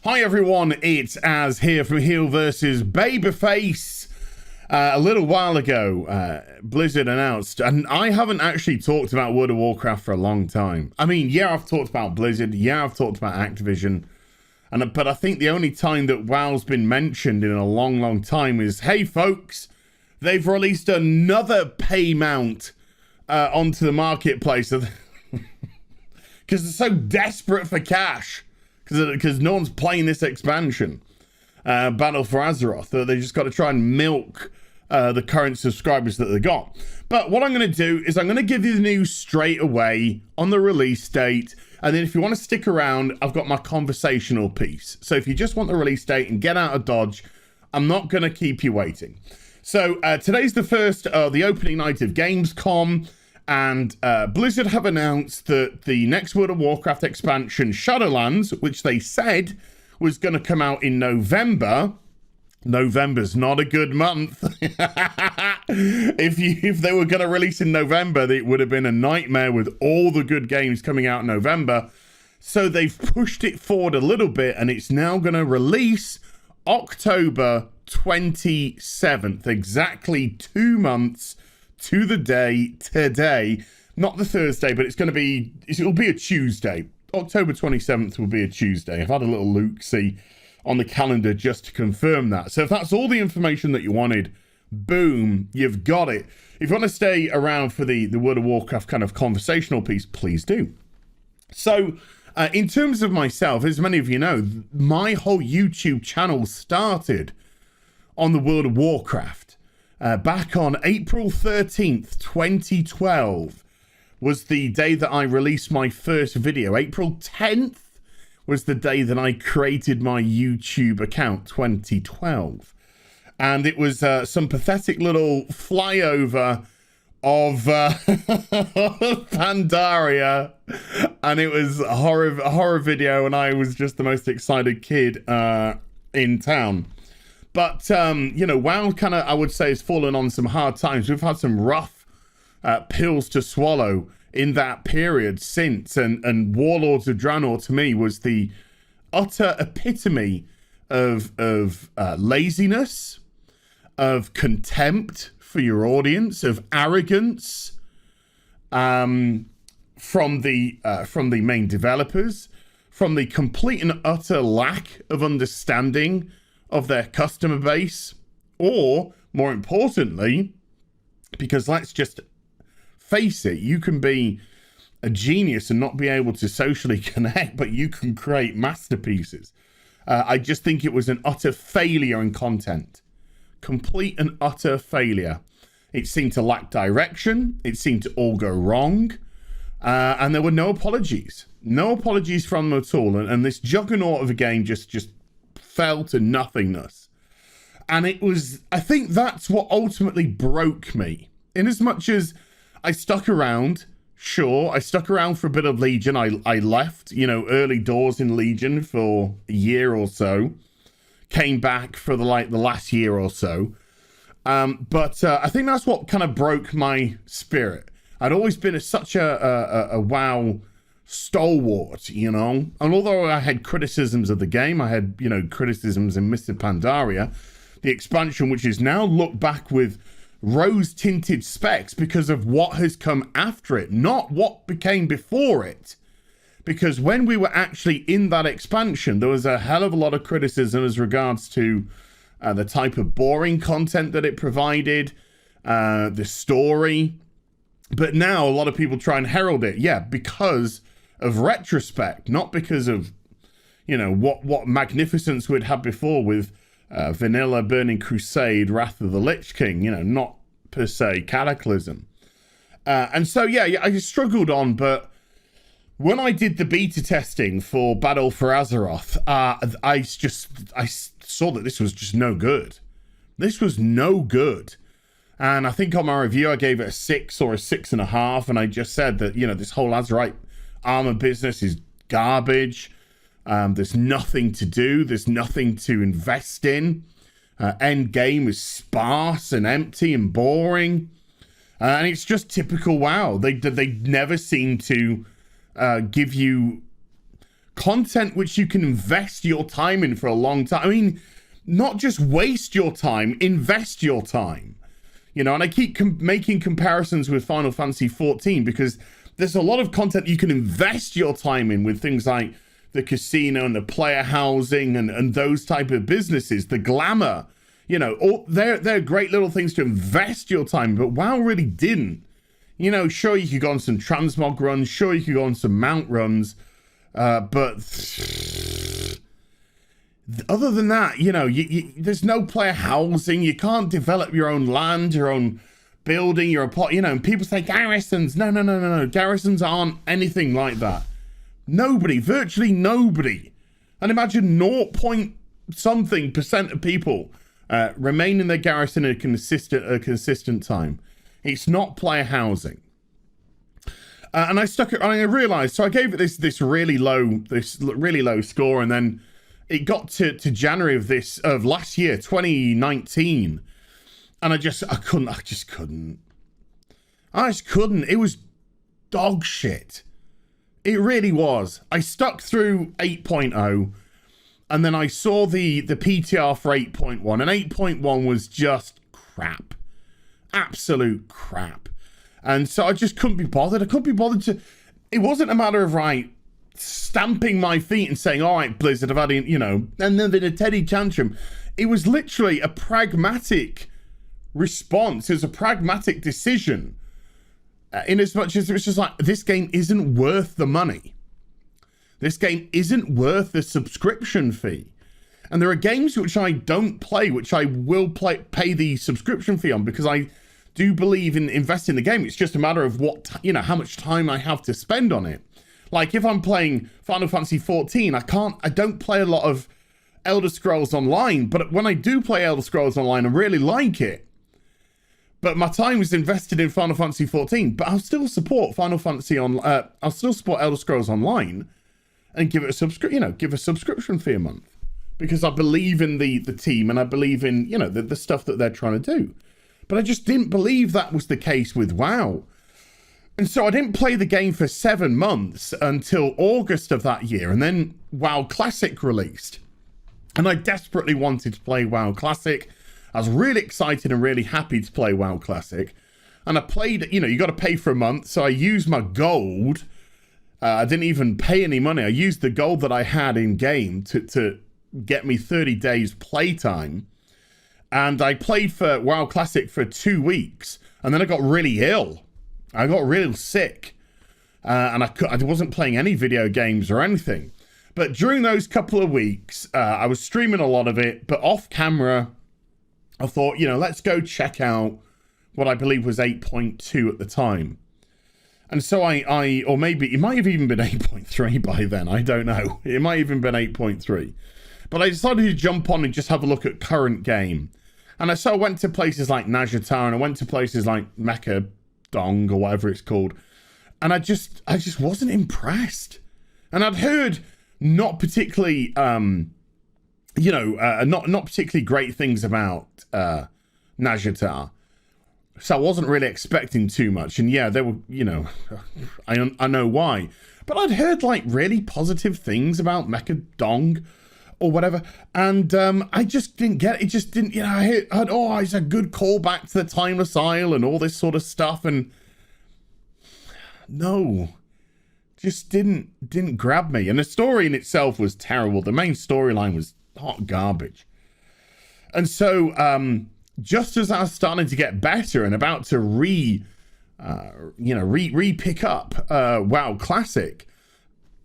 Hi everyone, it's Az here from HeelvsBabyface. A little while ago, Blizzard announced, and I haven't actually talked about World of Warcraft for a long time. I mean, yeah, I've talked about Blizzard, yeah, I've talked about Activision, but I think the only time that WoW's been mentioned in a long time is, hey folks, they've released another pay mount onto the marketplace because they're so desperate for cash. Because no one's playing this expansion, Battle for Azeroth. They just got to try and milk the current subscribers that they got. But what I'm going to do is I'm going to give you the news straight away on the release date. And then if you want to stick around, I've got my conversational piece. So if you just want the release date and get out of Dodge, I'm not going to keep you waiting. So today's the opening night of Gamescom. And Blizzard have announced that the next World of Warcraft expansion, Shadowlands, which they said was going to come out in November. November's not a good month. If they were going to release in November, it would have been a nightmare with all the good games coming out in November. So they've pushed it forward a little bit, and it's now going to release October 27th, exactly 2 months to the day today, not the Thursday, but it'll be a Tuesday. October 27th will be a Tuesday. I've had a little look-see on the calendar just to confirm that. So if that's all the information that you wanted, boom, you've got it. If you want to stay around for the World of Warcraft kind of conversational piece, please do. So in terms of myself, as many of you know, my whole YouTube channel started on the World of Warcraft. Back on April 13th, 2012 was the day that I released my first video. April 10th was the day that I created my YouTube account, 2012. And it was some pathetic little flyover of Pandaria. And it was a horror video, and I was just the most excited kid in town. But, WoW kind of, I would say, has fallen on some hard times. We've had some rough pills to swallow in that period since. And Warlords of Draenor, to me, was the utter epitome of laziness, of contempt for your audience, of arrogance from the main developers, from the complete and utter lack of understanding of their customer base, or more importantly, because let's just face it, you can be a genius and not be able to socially connect, but you can create masterpieces. I just think it was an utter failure in content. Complete and utter failure. It seemed to lack direction. It seemed to all go wrong. And there were no apologies. No apologies from them at all. And this juggernaut of a game just fell to nothingness. And I think that's what ultimately broke me. In as much as I stuck around, sure, I stuck around for a bit of Legion. I left, early doors in Legion for a year or so. Came back for the last year or so. But I think that's what kind of broke my spirit. I'd always been such a WoW stalwart, and although I had criticisms of the game, I had criticisms in Mr. Pandaria, the expansion, which is now looked back with rose-tinted specs because of what has come after it, not what became before it. Because when we were actually in that expansion, there was a hell of a lot of criticism as regards to the type of boring content that it provided, the story. But now a lot of people try and herald it, because of retrospect, not because of, what magnificence we'd had before with Vanilla, Burning Crusade, Wrath of the Lich King, not per se Cataclysm. And so, I struggled on, but when I did the beta testing for Battle for Azeroth, I saw that this was just no good. This was no good. And I think on my review, I gave it a 6 or a 6.5. And I just said that, this whole Azerite armor business is garbage. There's nothing to do. There's nothing to invest in. End game is sparse and empty and boring. And it's just typical WoW. They never seem to give you content which you can invest your time in for a long time. I mean, not just waste your time, invest your time. You know, and I keep making comparisons with Final Fantasy 14 because there's a lot of content you can invest your time in with things like the casino and the player housing and those type of businesses, the glamour, you know, all, they're great little things to invest your time, but WoW really didn't. You know, sure, you could go on some transmog runs, sure, you could go on some mount runs, but other than that, you know, there's no player housing. You can't develop your own land, your own building, your own, you know, and people say garrisons. No. Garrisons aren't anything like that. Nobody, virtually nobody. And imagine 0.something% of people remain in their garrison at a consistent time. It's not player housing. And I stuck it, and I realized, so I gave it this really low score, and then it got to January of last year, 2019, and I just couldn't. It was dog shit. It really was. I stuck through 8.0, and then I saw the PTR for 8.1, and 8.1 was just crap. Absolute crap. And so I just couldn't be bothered. I couldn't be bothered to... It wasn't a matter of, right, stamping my feet and saying, all right, Blizzard, I've had, you know, and then a Teddy tantrum. It was literally a pragmatic response. It was a pragmatic decision. In as much as it was just like, this game isn't worth the money. This game isn't worth the subscription fee. And there are games which I don't play, which I will pay the subscription fee on, because I do believe in investing in the game. It's just a matter of what, you know, how much time I have to spend on it. Like if I'm playing Final Fantasy 14, I don't play a lot of Elder Scrolls Online, but when I do play Elder Scrolls Online, I really like it. But my time is invested in Final Fantasy 14, but I'll still support I'll still support Elder Scrolls Online and give it a subscription fee a month, because I believe in the team and I believe in, you know, the stuff that they're trying to do. But I just didn't believe that was the case with WoW. And so I didn't play the game for 7 months until August of that year, and then WoW Classic released. And I desperately wanted to play WoW Classic. I was really excited and really happy to play WoW Classic. And I played, you know, you got to pay for a month. So I used my gold. I didn't even pay any money. I used the gold that I had in game to get me 30 days playtime. And I played for WoW Classic for 2 weeks. And then I got really ill. I got real sick. And I wasn't playing any video games or anything. But during those couple of weeks, I was streaming a lot of it. But off camera, I thought, you know, let's go check out what I believe was 8.2 at the time. And so or maybe it might have even been 8.3 by then. I don't know. It might have even been 8.3. But I decided to jump on and just have a look at current game. And I went to places like Najatar, and I went to places like Mecha Dong or whatever it's called. And I just wasn't impressed. And I'd heard not particularly, not particularly great things about Najatar. So I wasn't really expecting too much. And yeah, they were, you know, I know why. But I'd heard like really positive things about Mecha Dong or whatever. And I just didn't get it. It just didn't, you know, I heard, oh, it's a good callback to the Timeless Isle and all this sort of stuff. And no, just didn't grab me. And the story in itself was terrible. The main storyline was hot garbage. And so just as I was starting to get better and about to pick up WoW Classic,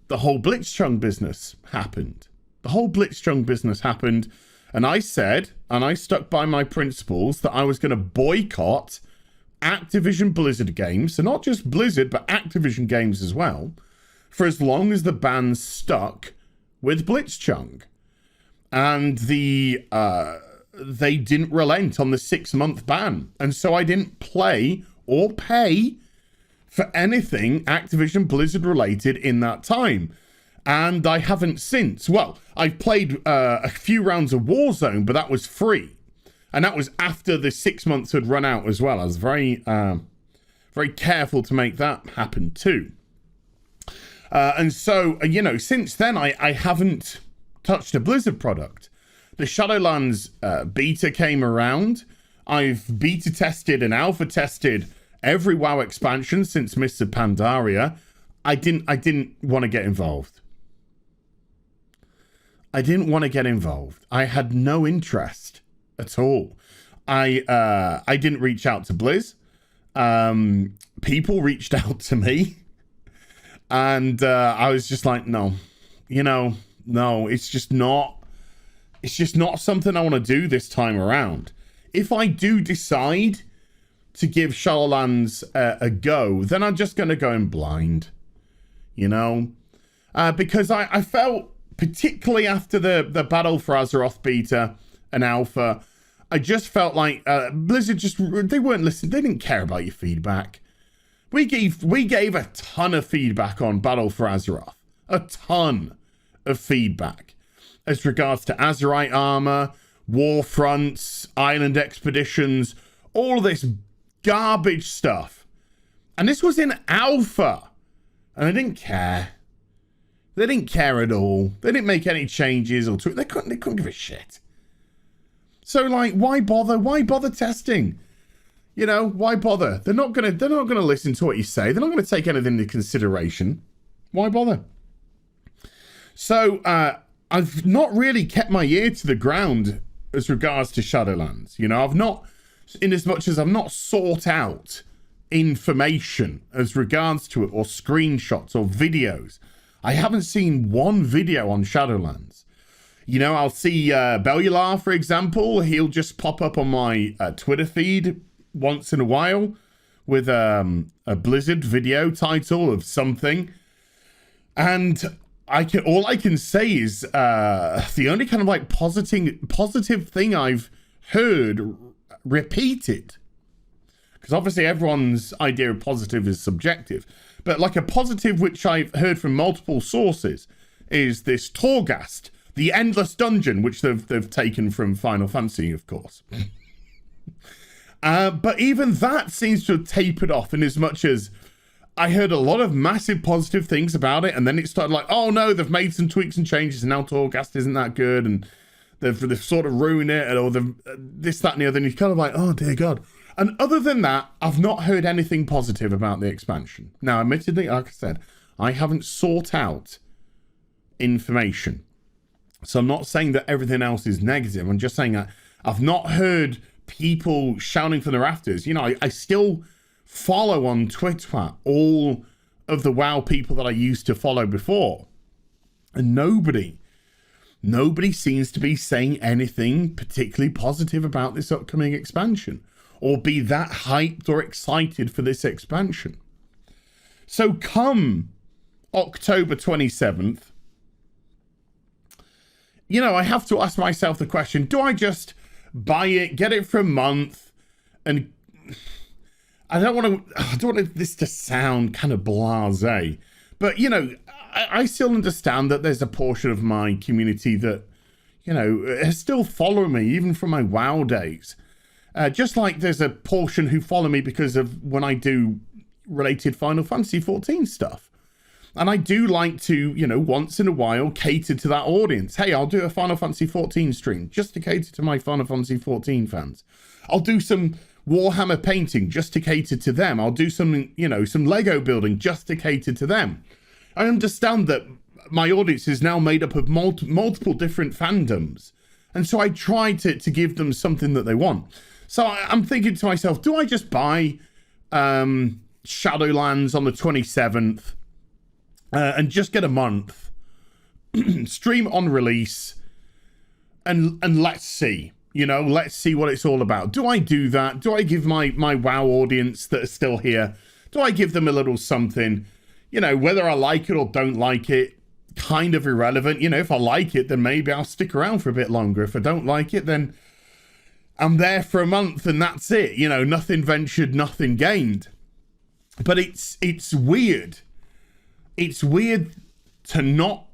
the whole Blitzchung business happened. And I said, and I stuck by my principles, that I was going to boycott Activision Blizzard games, so not just Blizzard, but Activision games as well, for as long as the ban stuck with Blitzchung. And they didn't relent on the 6-month ban. And so I didn't play or pay for anything Activision Blizzard related in that time. And I haven't since. Well, I've played a few rounds of Warzone, but that was free. And that was after the 6 months had run out as well. I was very careful to make that happen too. And so, you know, since then, I haven't touched a Blizzard product. The Shadowlands beta came around. I've beta tested and alpha tested every WoW expansion since Mists of Pandaria. I didn't want to get involved. I didn't want to get involved. I had no interest at all. I didn't reach out to Blizz. People reached out to me. And I was just like, no, you know, no, it's just not something I want to do this time around. If I do decide to give Shadowlands a go, then I'm just going to go in blind, you know, because I felt, particularly after the Battle for Azeroth beta and alpha, I just felt like Blizzard they weren't listening. They didn't care about your feedback. We gave a ton of feedback on Battle for Azeroth. A ton of feedback as regards to Azerite armor, war fronts, island expeditions, all this garbage stuff. And this was in alpha. And they didn't care. They didn't care at all. They didn't make any changes or they couldn't give a shit. So like, why bother? Why bother testing? You know, why bother? They're not gonna listen to what you say. They're not gonna take anything into consideration. Why bother? So I've not really kept my ear to the ground as regards to Shadowlands. You know, I've not, in as much as I've not sought out information as regards to it, or screenshots or videos. I haven't seen one video on Shadowlands. You know, I'll see Bellular, for example. He'll just pop up on my Twitter feed once in a while with a Blizzard video title of something, and all I can say is the only kind of like positive thing I've heard repeated, because obviously everyone's idea of positive is subjective, but like a positive which I've heard from multiple sources is this Torghast, the endless dungeon, which they've taken from Final Fantasy, of course. But even that seems to have tapered off, in as much as I heard a lot of massive positive things about it, and then it started like, oh no, they've made some tweaks and changes, and now Torghast isn't that good, and they've sort of ruined it, or this, that, and the other, and you're kind of like, oh dear God. And other than that, I've not heard anything positive about the expansion. Now, admittedly, like I said, I haven't sought out information. So I'm not saying that everything else is negative. I'm just saying that I've not heard people shouting from the rafters. You know, I still follow on Twitter all of the WoW people that I used to follow before. And nobody seems to be saying anything particularly positive about this upcoming expansion, or be that hyped or excited for this expansion. So come October 27th, you know, I have to ask myself the question, do I just buy it, get it for a month, and I don't want this to sound kind of blasé, but, you know, I still understand that there's a portion of my community that, you know, is still following me, even from my WoW days. Just like there's a portion who follow me because of when I do related Final Fantasy 14 stuff. And I do like to, you know, once in a while cater to that audience. Hey, I'll do a Final Fantasy 14 stream just to cater to my Final Fantasy 14 fans. I'll do some Warhammer painting just to cater to them. I'll do some, you know, some Lego building just to cater to them. I understand that my audience is now made up of multiple different fandoms. And so I try to give them something that they want. So I'm thinking to myself, do I just buy Shadowlands on the 27th and just get a month, stream on release, and let's see, you know, let's see what it's all about. Do I do that? Do I give my WoW audience that are still here, do I give them a little something? You know, whether I like it or don't like it, kind of irrelevant. You know, if I like it, then maybe I'll stick around for a bit longer. If I don't like it, then I'm there for a month and that's it. You know, nothing ventured, nothing gained. But it's weird. It's weird to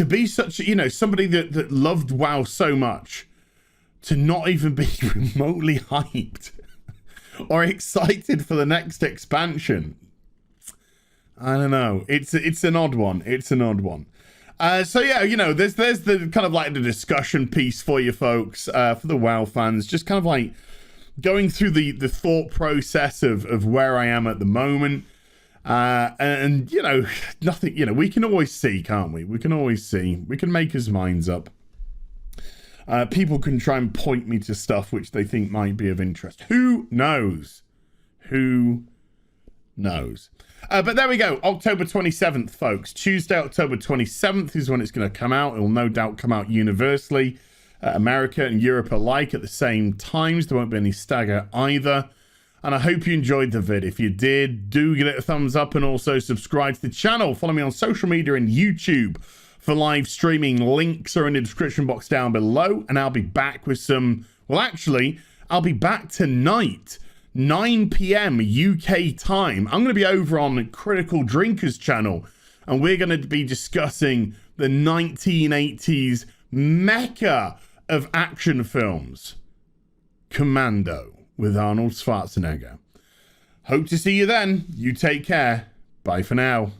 be such, you know, somebody that loved WoW so much, to not even be remotely hyped or excited for the next expansion. I don't know. It's an odd one. It's an odd one. So yeah, you know, there's the kind of like the discussion piece for you folks, for the WoW fans, just kind of like going through the thought process of where I am at the moment. And you know, nothing, you know, we can always see, can't we? We can always see. We can make his minds up. People can try and point me to stuff which they think might be of interest. Who knows? Who knows? But there we go. October 27th, folks. Tuesday, October 27th is when it's going to come out. It will no doubt come out universally. America and Europe alike at the same times. There won't be any stagger either. And I hope you enjoyed the vid. If you did, do give it a thumbs up and also subscribe to the channel. Follow me on social media and YouTube for live streaming. Links are in the description box down below. And I'll be back with some... Well, actually, I'll be back tonight. 9 p.m. UK time. I'm going to be over on Critical Drinkers channel, and we're going to be discussing the 1980s mecca of action films, Commando, with Arnold Schwarzenegger. Hope to see you then. You take care. Bye for now.